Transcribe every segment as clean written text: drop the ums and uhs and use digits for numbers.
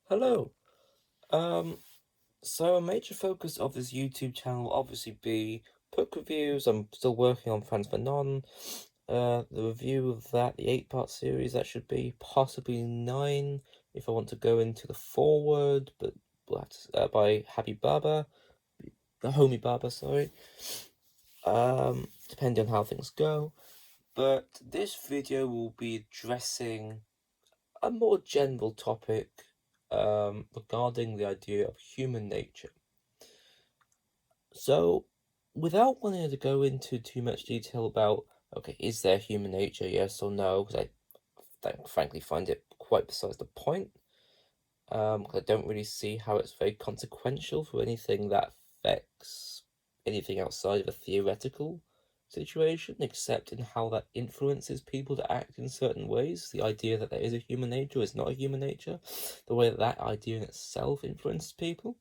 Hello. Um, so a major focus of this YouTube channel will obviously be book reviews. I'm still working on Friends for None. The review of that, the 8-part series, that should be possibly 9 if I want to go into the foreword, but that's by Happy Baba, the Homie Baba, sorry. Depending on how things go. But this video will be addressing a more general topic regarding the idea of human nature. So, without wanting to go into too much detail about, okay, is there human nature, yes or no, because I frankly find it quite besides the point, 'cause I don't really see how it's very consequential for anything that affects anything outside of a theoretical situation, except in how that influences people to act in certain ways. The idea that there is a human nature is not a human nature, the way that that idea in itself influences people.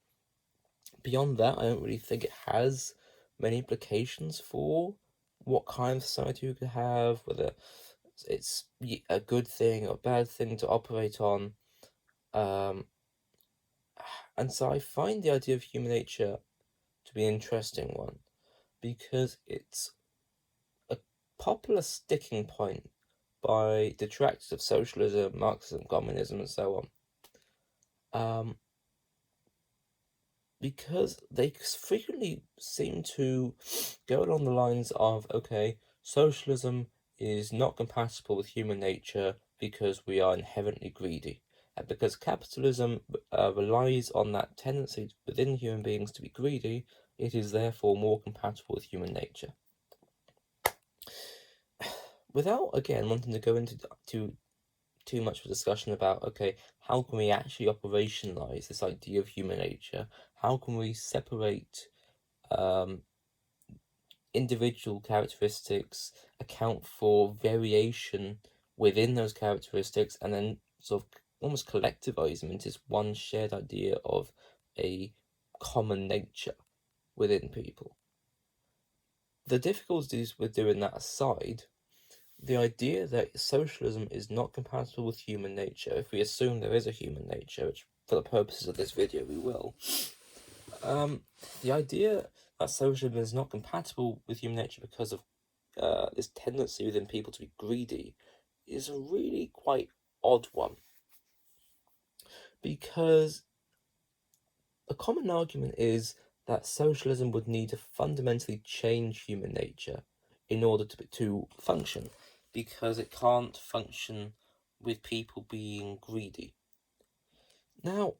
Beyond that, I don't really think it has many implications for what kind of society we could have, whether it's a good thing or a bad thing to operate on. Um, and so I find the idea of human nature to be an interesting one because it's a popular sticking point by detractors of socialism, Marxism, communism, and so on. Because they frequently seem to go along the lines of, okay, socialism is not compatible with human nature because we are inherently greedy. And because capitalism relies on that tendency within human beings to be greedy, it is therefore more compatible with human nature. Without, again, wanting to go into too much of a discussion about, okay, how can we actually operationalize this idea of human nature? How can we separate individual characteristics, account for variation within those characteristics, and then sort of almost collectivize them into this one shared idea of a common nature within people? The difficulties with doing that aside, the idea that socialism is not compatible with human nature, if we assume there is a human nature, which for the purposes of this video we will, the idea that socialism is not compatible with human nature because of this tendency within people to be greedy is a really quite odd one. Because a common argument is that socialism would need to fundamentally change human nature in order to function, because it can't function with people being greedy. Now,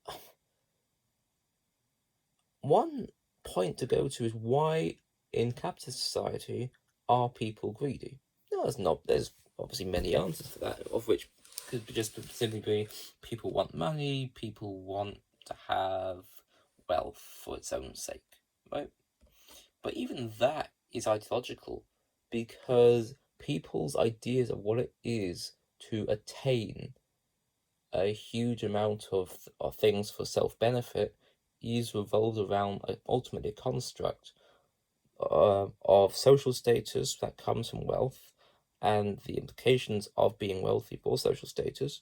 one point to go to is, why in capitalist society are people greedy? No, there's obviously many answers for that, of which could just simply be people want money, people want to have wealth for its own sake, right? But even that is ideological, because people's ideas of what it is to attain a huge amount of things for self-benefit is revolved around ultimately a construct of social status that comes from wealth and the implications of being wealthy for social status.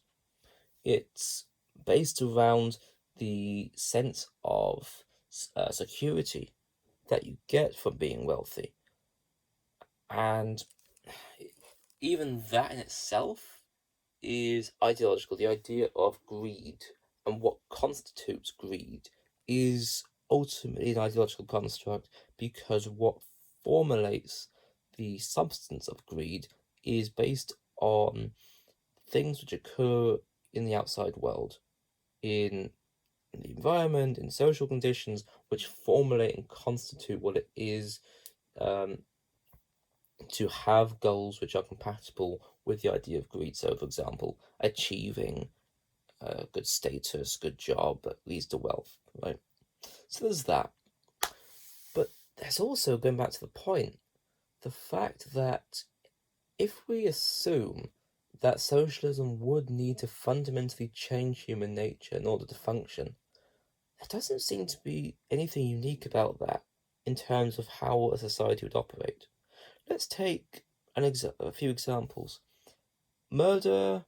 It's based around the sense of security that you get from being wealthy. And even that in itself is ideological. The idea of greed and what constitutes greed is ultimately an ideological construct, because what formulates the substance of greed is based on things which occur in the outside world, in the environment, in social conditions, which formulate and constitute what it is to have goals which are compatible with the idea of greed. So, for example, achieving good status, good job that leads to wealth, right? So there's that. But there's also, going back to the point, the fact that if we assume that socialism would need to fundamentally change human nature in order to function, there doesn't seem to be anything unique about that in terms of how a society would operate. Let's take a few examples. Murder,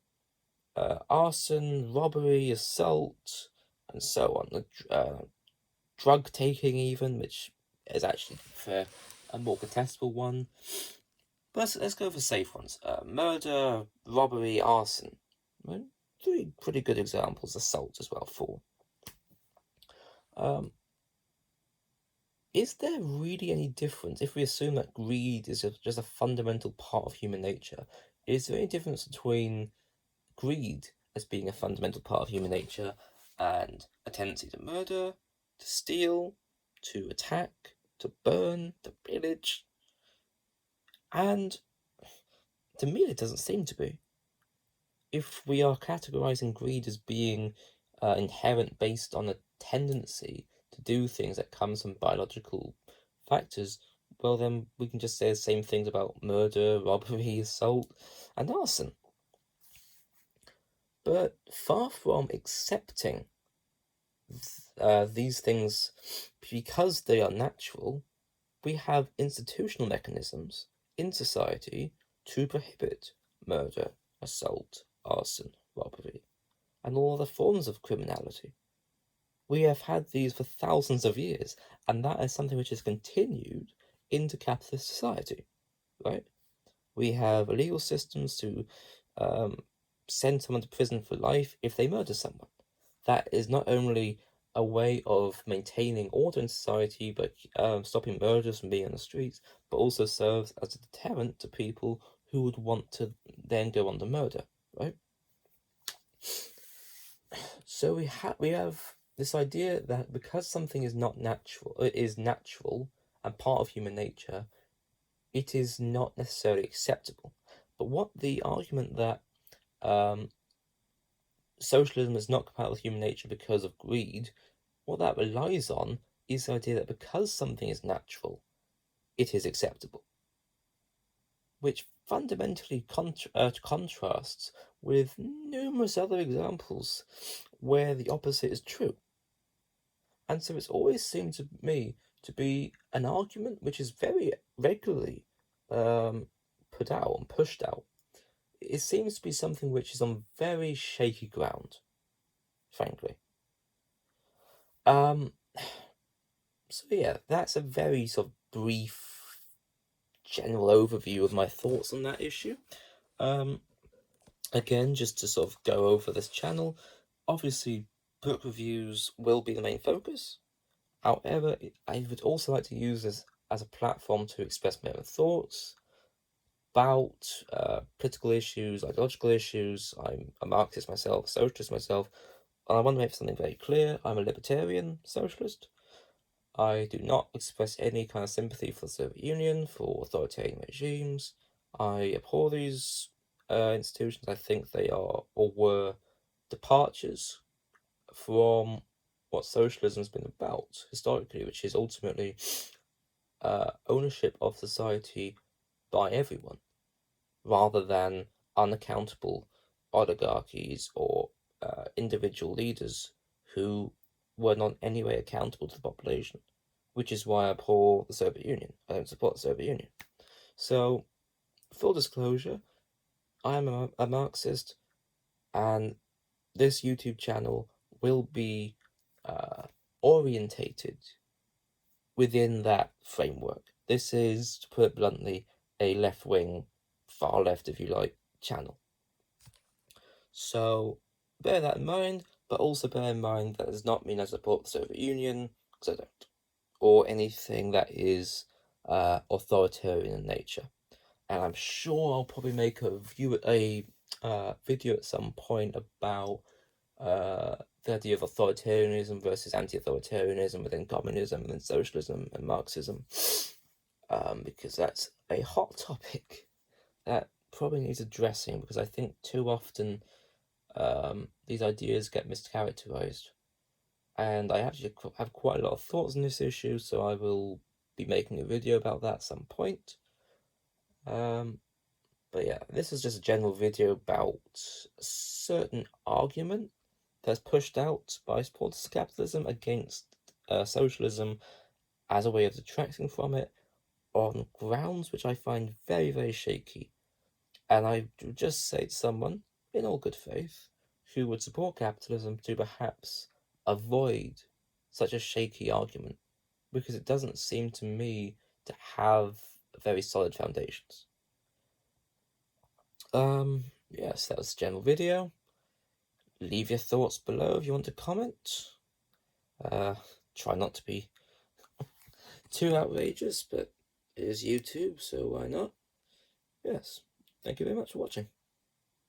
arson, robbery, assault, and so on. Drug taking, even, which is actually fair, a more contestable one. But let's go for safe ones. Murder, robbery, arson. Right? Three pretty good examples. Assault as well. Four. Is there really any difference if we assume that greed is just a fundamental part of human nature? Is there any difference between greed as being a fundamental part of human nature and a tendency to murder, to steal, to attack, to burn, to pillage? And to me, it doesn't seem to be. If we are categorizing greed as being inherent based on a tendency to do things that comes from biological factors, well, then we can just say the same things about murder, robbery, assault, and arson. But far from accepting these things because they are natural, we have institutional mechanisms in society to prohibit murder, assault, arson, robbery, and all other forms of criminality. We have had these for thousands of years, and that is something which has continued into capitalist society, right? We have legal systems to send someone to prison for life if they murder someone. That is not only a way of maintaining order in society, but stopping murders from being on the streets, but also serves as a deterrent to people who would want to then go on to murder, right? So we have this idea that because something is not natural, it is natural and part of human nature, it is not necessarily acceptable. But what the argument that socialism is not compatible with human nature because of greed, what that relies on is the idea that because something is natural, it is acceptable, which fundamentally contrasts with numerous other examples where the opposite is true. And so it's always seemed to me to be an argument which is very regularly put out and pushed out. It seems to be something which is on very shaky ground, frankly. So yeah, that's a very sort of brief, general overview of my thoughts on that issue. Again, just to sort of go over this channel, obviously book reviews will be the main focus. However, I would also like to use this as a platform to express my own thoughts about political issues, ideological issues. I'm a Marxist myself, a socialist myself, and I want to make something very clear. I'm a libertarian socialist. I do not express any kind of sympathy for the Soviet Union, for authoritarian regimes. I abhor these institutions. I think they are or were departures from what socialism has been about historically, which is ultimately ownership of society by everyone, rather than unaccountable oligarchies or individual leaders who were not in any way accountable to the population, which is why I abhor the Soviet Union. I don't support the Soviet Union. So, full disclosure, I am a Marxist, and this YouTube channel will be orientated within that framework. This is, to put it bluntly, a left wing, far left, if you like, channel. So bear that in mind, but also bear in mind that does not mean I support the Soviet Union, because I don't, or anything that is authoritarian in nature. And I'm sure I'll probably make a video at some point about the idea of authoritarianism versus anti-authoritarianism within communism and then socialism and Marxism, because that's a hot topic that probably needs addressing, because I think too often these ideas get mischaracterized. And I actually have quite a lot of thoughts on this issue, so I will be making a video about that at some point. But yeah, this is just a general video about a certain argument that's pushed out by supporters of capitalism against socialism as a way of detracting from it on grounds which I find very, very shaky. And I would just say to someone, in all good faith, who would support capitalism to perhaps avoid such a shaky argument, because it doesn't seem to me to have very solid foundations. Yes, that was the general video. Leave your thoughts below if you want to comment. Try not to be too outrageous, but it is YouTube, so why not? Yes, thank you very much for watching.